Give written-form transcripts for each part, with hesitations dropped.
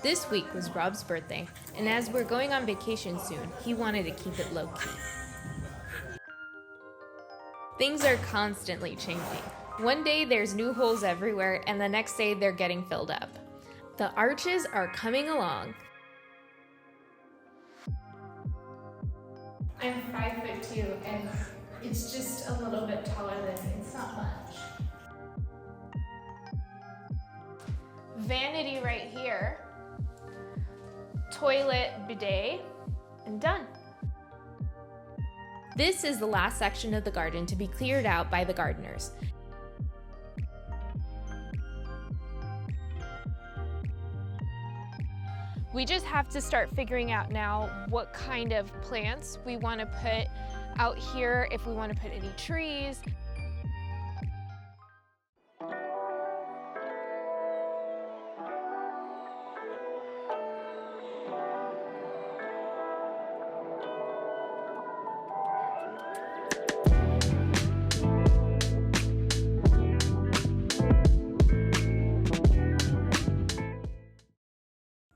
This week was Rob's birthday, and as we're going on vacation soon, he wanted to keep it low-key. Things are constantly changing. One day there's new holes everywhere, and the next day they're getting filled up. The arches are coming along. I'm 5'2", and it's just a little bit taller than me. It's not much. Vanity right here. Toilet, bidet, and done. This is the last section of the garden to be cleared out by the gardeners. We just have to start figuring out now what kind of plants we want to put out here, if we want to put any trees.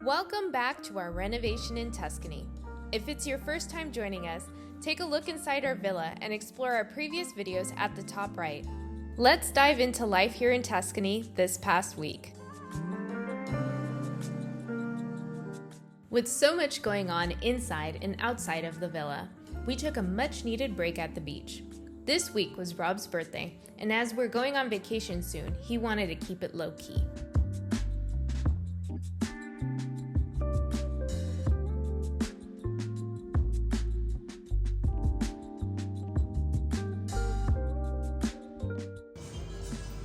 Welcome back to our renovation in Tuscany. If it's your first time joining us, take a look inside our villa and explore our previous videos at the top right. Let's dive into life here in Tuscany this past week. With so much going on inside and outside of the villa, we took a much-needed break at the beach. This week was Rob's birthday, and as we're going on vacation soon, he wanted to keep it low-key.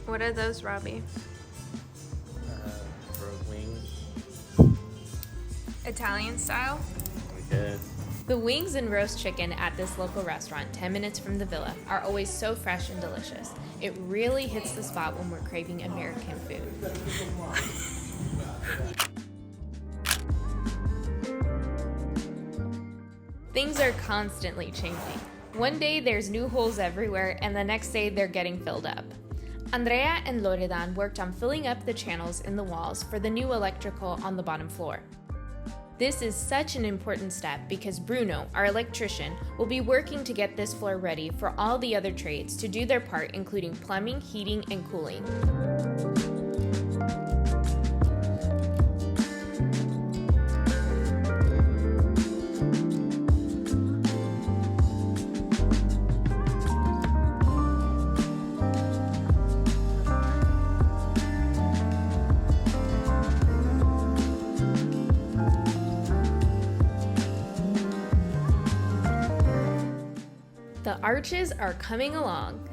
What are those, Robbie? For wings. Italian style? Good. The wings and roast chicken at this local restaurant 10 minutes from the villa are always so fresh and delicious. It really hits the spot when we're craving American food. Things are constantly changing. One day there's new holes everywhere, and the next day they're getting filled up. Andrea and Roland worked on filling up the channels in the walls for the new electrical on the bottom floor. This is such an important step because Bruno, our electrician, will be working to get this floor ready for all the other trades to do their part, including plumbing, heating, and cooling. The arches are coming along.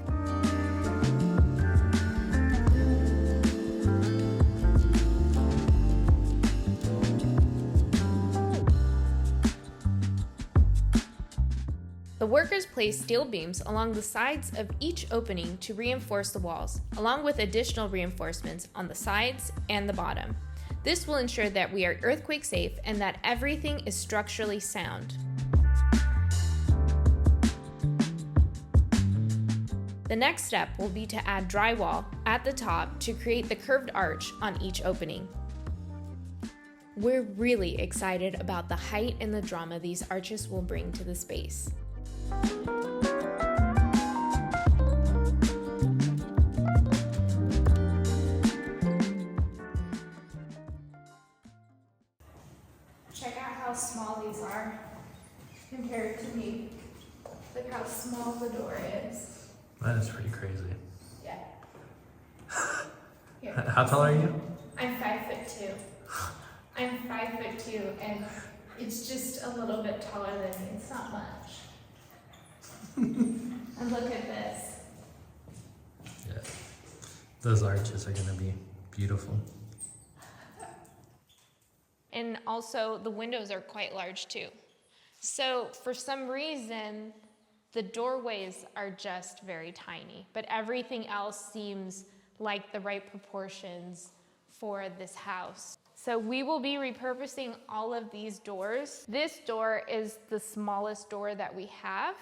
The workers place steel beams along the sides of each opening to reinforce the walls, along with additional reinforcements on the sides and the bottom. This will ensure that we are earthquake safe and that everything is structurally sound. The next step will be to add drywall at the top to create the curved arch on each opening. We're really excited about the height and the drama these arches will bring to the space. Check out how small these are compared to me. Look how small the door is. That is pretty crazy. Yeah. Here. How tall are you? I'm 5'2". I'm 5'2", and it's just a little bit taller than me. It's not much. And look at this. Yeah. Those arches are gonna be beautiful. And also the windows are quite large too. So for some reason, the doorways are just very tiny, but everything else seems like the right proportions for this house. So we will be repurposing all of these doors. This door is the smallest door that we have.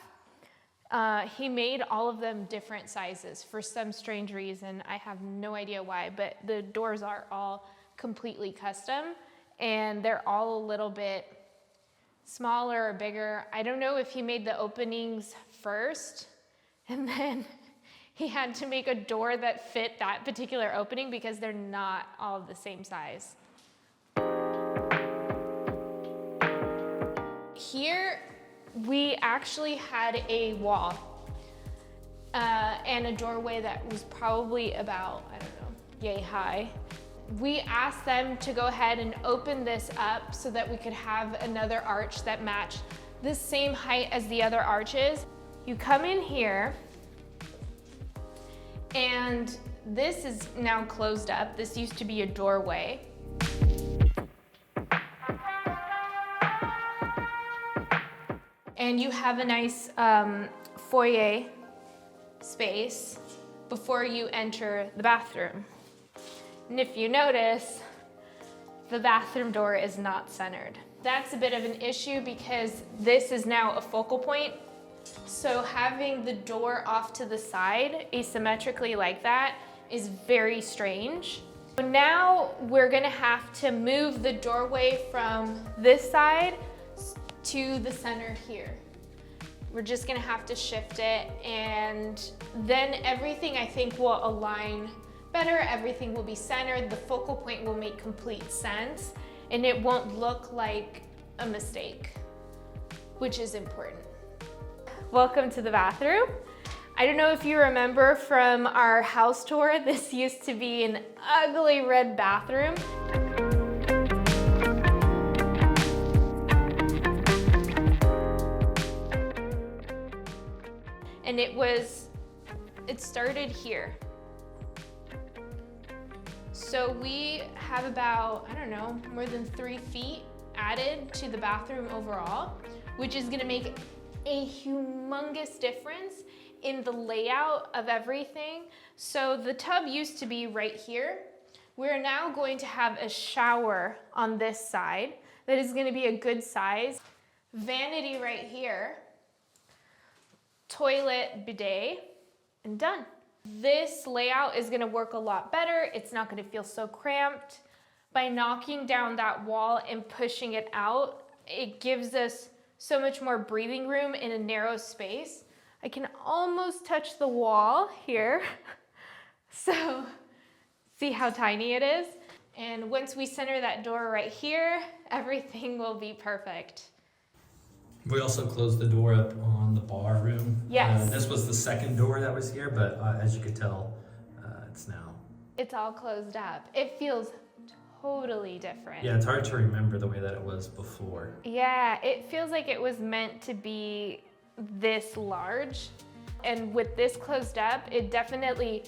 He made all of them different sizes for some strange reason. I have no idea why, but the doors are all completely custom. and they're all a little bit smaller or bigger. I don't know if he made the openings first and then he had to make a door that fit that particular opening because they're not all the same size. Here, we actually had a wall and a doorway that was probably about, I don't know, yay high. We asked them to go ahead and open this up so that we could have another arch that matched the same height as the other arches. You come in here, and this is now closed up. This used to be a doorway. And you have a nice foyer space before you enter the bathroom. And if you notice, the bathroom door is not centered. That's a bit of an issue because this is now a focal point. So having the door off to the side asymmetrically like that is very strange. So now we're gonna have to move the doorway from this side to the center here. We're just gonna have to shift it, and then everything I think will align better, everything will be centered, the focal point will make complete sense, and it won't look like a mistake, which is important. Welcome to the bathroom. I don't know if you remember from our house tour, this used to be an ugly red bathroom. And it started here. So we have about, I don't know, more than 3 feet added to the bathroom overall, which is gonna make a humongous difference in the layout of everything. So the tub used to be right here. We're now going to have a shower on this side that is gonna be a good size. Vanity right here. Toilet, bidet, and done. This layout is gonna work a lot better. It's not gonna feel so cramped. By knocking down that wall and pushing it out, it gives us so much more breathing room in a narrow space. I can almost touch the wall here. So see how tiny it is? And once we center that door right here, everything will be perfect. We also closed the door up on the bar room. Yes. This was the second door that was here, but as you could tell, it's now. It's all closed up. It feels totally different. Yeah, it's hard to remember the way that it was before. Yeah, it feels like it was meant to be this large. And with this closed up, you definitely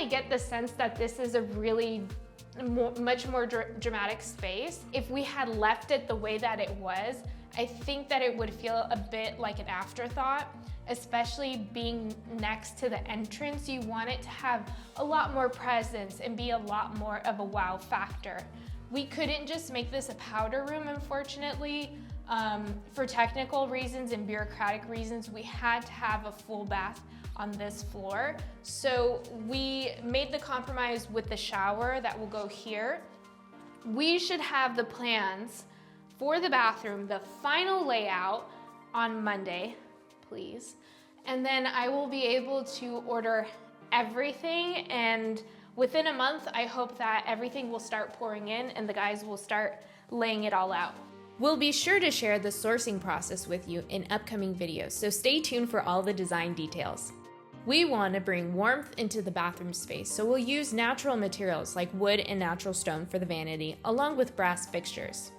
get the sense that this is a really much more dramatic space. If we had left it the way that it was, I think that it would feel a bit like an afterthought, especially being next to the entrance. You want it to have a lot more presence and be a lot more of a wow factor. We couldn't just make this a powder room, unfortunately. For technical reasons and bureaucratic reasons, we had to have a full bath on this floor. So we made the compromise with the shower that will go here. We should have the plans for the bathroom, the final layout, on Monday, please. And then I will be able to order everything, and within a month, I hope that everything will start pouring in and the guys will start laying it all out. We'll be sure to share the sourcing process with you in upcoming videos, so stay tuned for all the design details. We want to bring warmth into the bathroom space, so we'll use natural materials like wood and natural stone for the vanity, along with brass fixtures.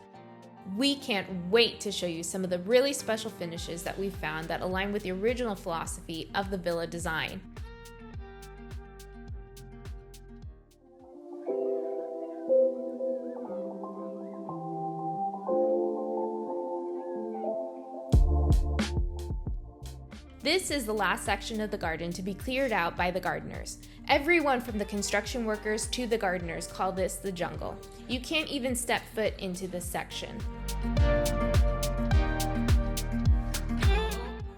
We can't wait to show you some of the really special finishes that we found that align with the original philosophy of the villa design. This is the last section of the garden to be cleared out by the gardeners. Everyone from the construction workers to the gardeners call this the jungle. You can't even step foot into this section.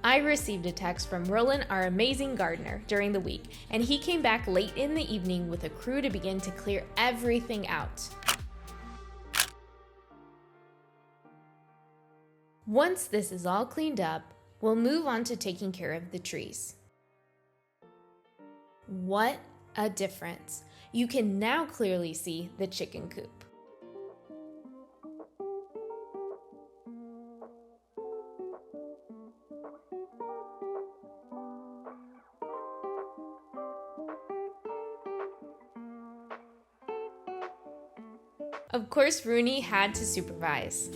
I received a text from Roland, our amazing gardener, during the week, and he came back late in the evening with a crew to begin to clear everything out. Once this is all cleaned up, we'll move on to taking care of the trees. What a difference! You can now clearly see the chicken coop. Of course, Rooney had to supervise.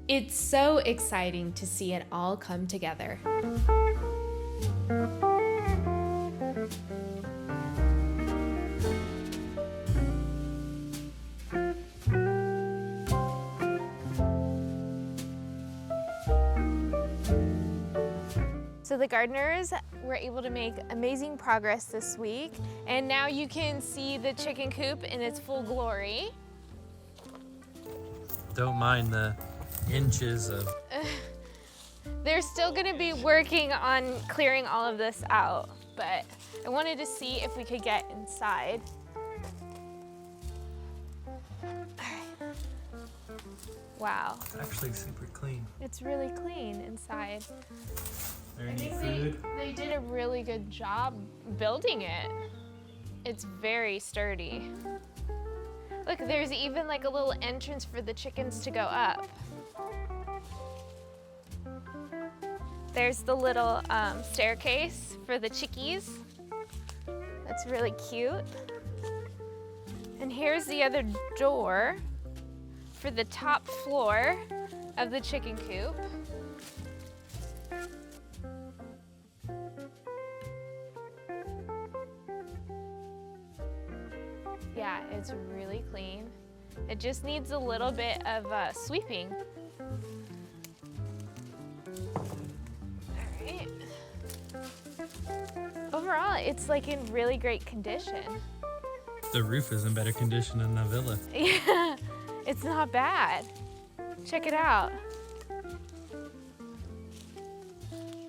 It's so exciting to see it all come together. So the gardeners were able to make amazing progress this week, and now you can see the chicken coop in its full glory. Don't mind the inches of... They're still gonna be working on clearing all of this out, but I wanted to see if we could get inside. Wow. It's actually super clean. It's really clean inside. There any food? They did a really good job building it. It's very sturdy. Look, there's even like a little entrance for the chickens to go up. There's the little staircase for the chickies. That's really cute. And here's the other door for the top floor of the chicken coop. Yeah, it's really clean. It just needs a little bit of sweeping. All right. Overall, it's like in really great condition. The roof is in better condition than the villa. Yeah, it's not bad. Check it out.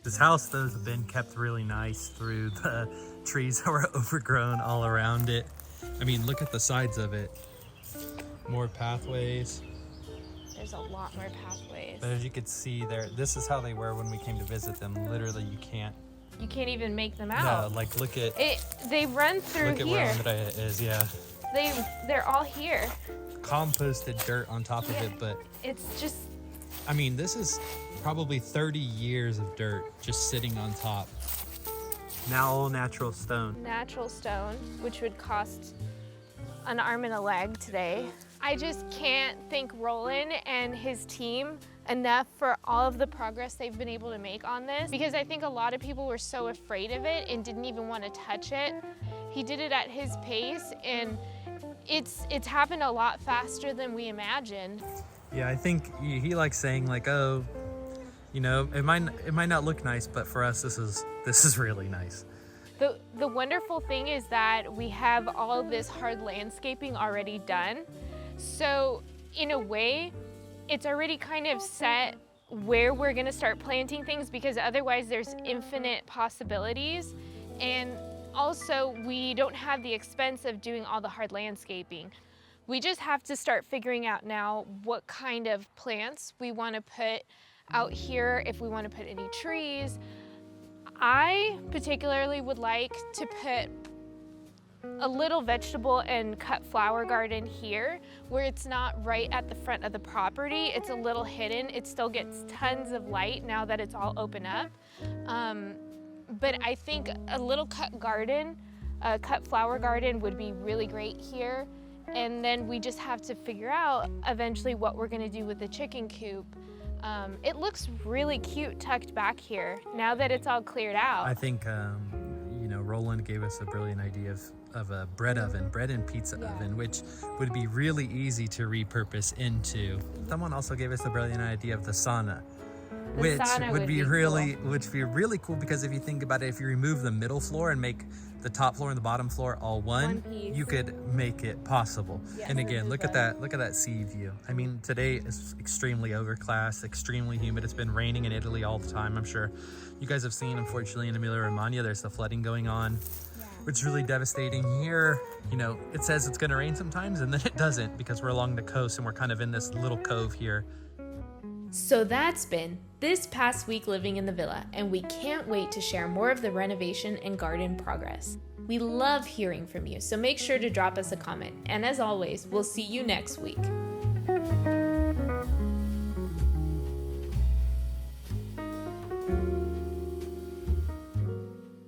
This house, though, has been kept really nice through the trees that were overgrown all around it. I mean, look at the sides of it. More pathways. There's a lot more pathways. But as you could see there, this is how they were when we came to visit them. Literally, you can't even make them out. No, like look at They run through look at here. where Andrea is, yeah. They're all here. Composted dirt on top of it, but It's just, I mean, this is probably 30 years of dirt just sitting on top. Now all natural stone. natural stone, which would cost an arm and a leg today. I just can't thank Roland and his team enough for all of the progress they've been able to make on this, because I think a lot of people were so afraid of it and didn't even want to touch it. He did it at his pace, and it's happened a lot faster than we imagined. Yeah, I think he likes saying like, oh, you know, it might not look nice, but for us this is really nice. The wonderful thing is that we have all of this hard landscaping already done. So in a way, it's already kind of set where we're gonna start planting things, because otherwise there's infinite possibilities. And also we don't have the expense of doing all the hard landscaping. We just have to start figuring out now what kind of plants we wanna put out here, if we wanna put any trees. I particularly would like to put a little vegetable and cut flower garden here, where it's not right at the front of the property. It's a little hidden. It still gets tons of light now that it's all open up. But I think a little cut garden, a cut flower garden would be really great here. And then we just have to figure out eventually what we're gonna do with the chicken coop. It looks really cute tucked back here now that it's all cleared out. I think, you know, Roland gave us a brilliant idea of a bread and pizza oven, which would be really easy to repurpose into. Someone also gave us the brilliant idea of the sauna, which sauna would be really cool. which would be really cool, because if you think about it, if you remove the middle floor and make the top floor and the bottom floor all one piece. you could make it possible. Yes, and this again, is look at that sea view. I mean, today is extremely overcast, extremely humid. It's been raining in Italy all the time. I'm sure you guys have seen, unfortunately, in Emilia Romagna there's the flooding going on, which is really devastating. Here, you know, it says it's going to rain sometimes and then it doesn't, because we're along the coast and we're kind of in this little cove here. So that's been this past week living in the villa, and we can't wait to share more of the renovation and garden progress. We love hearing from you, so make sure to drop us a comment. And as always, we'll see you next week.